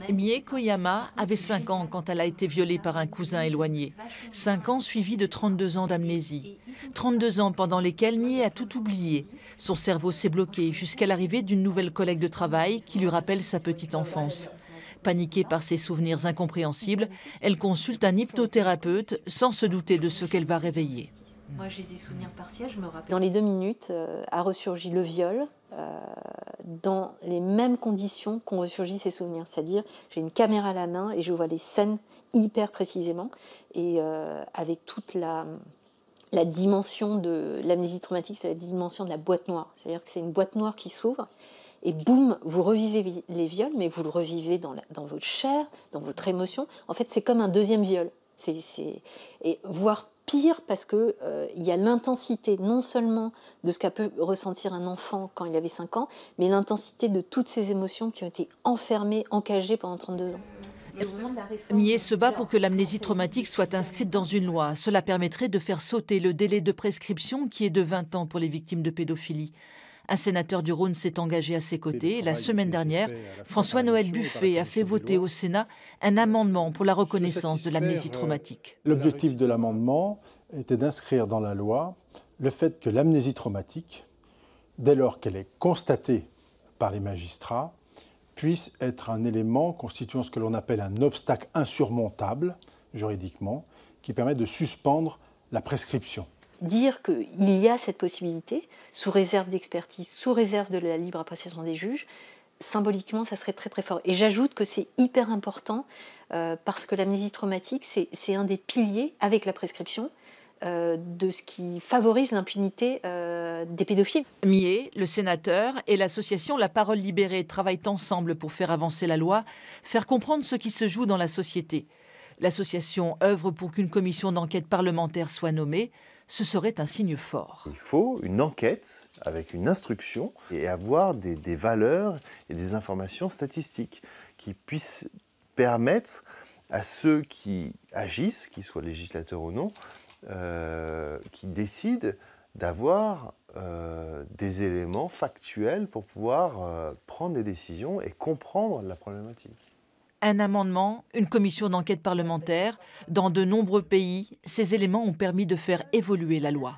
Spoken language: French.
Mie Koyama avait 5 ans quand elle a été violée par un cousin éloigné. 5 ans suivis de 32 ans d'amnésie. 32 ans pendant lesquels Mie a tout oublié. Son cerveau s'est bloqué jusqu'à l'arrivée d'une nouvelle collègue de travail qui lui rappelle sa petite enfance. Paniquée par ses souvenirs incompréhensibles, elle consulte un hypnothérapeute sans se douter de ce qu'elle va réveiller. Moi, j'ai des souvenirs partiels, je me rappelle. Dans les 2 minutes, a ressurgi le viol dans les mêmes conditions qu'ont ressurgi ses souvenirs. C'est-à-dire, j'ai une caméra à la main et je vois les scènes hyper précisément. Et avec toute la dimension de l'amnésie traumatique, c'est la dimension de la boîte noire. C'est-à-dire que c'est une boîte noire qui s'ouvre. Et boum, vous revivez les viols, mais vous le revivez dans votre chair, dans votre émotion. En fait, c'est comme un deuxième viol. Et voire pire, parce qu'il y a l'intensité non seulement de ce qu'a pu ressentir un enfant quand il avait 5 ans, mais l'intensité de toutes ces émotions qui ont été enfermées, encagées pendant 32 ans. Mie se bat pour que l'amnésie traumatique soit inscrite dans une loi. Cela permettrait de faire sauter le délai de prescription qui est de 20 ans pour les victimes de pédophilie. Un sénateur du Rhône s'est engagé à ses côtés. La semaine dernière, François-Noël Buffet a fait voter au Sénat un amendement pour la reconnaissance de l'amnésie traumatique. L'objectif de l'amendement était d'inscrire dans la loi le fait que l'amnésie traumatique, dès lors qu'elle est constatée par les magistrats, puisse être un élément constituant ce que l'on appelle un obstacle insurmontable, juridiquement, qui permet de suspendre la prescription. Dire qu'il y a cette possibilité, sous réserve d'expertise, sous réserve de la libre appréciation des juges, symboliquement, ça serait très très fort. Et j'ajoute que c'est hyper important parce que l'amnésie traumatique, c'est un des piliers, avec la prescription, de ce qui favorise l'impunité des pédophiles. Mie, le sénateur et l'association La Parole Libérée travaillent ensemble pour faire avancer la loi, faire comprendre ce qui se joue dans la société. L'association œuvre pour qu'une commission d'enquête parlementaire soit nommée. Ce serait un signe fort. Il faut une enquête avec une instruction et avoir des valeurs et des informations statistiques qui puissent permettre à ceux qui agissent, qu'ils soient législateurs ou non, qui décident d'avoir des éléments factuels pour pouvoir prendre des décisions et comprendre la problématique. Un amendement, une commission d'enquête parlementaire. Dans de nombreux pays, ces éléments ont permis de faire évoluer la loi.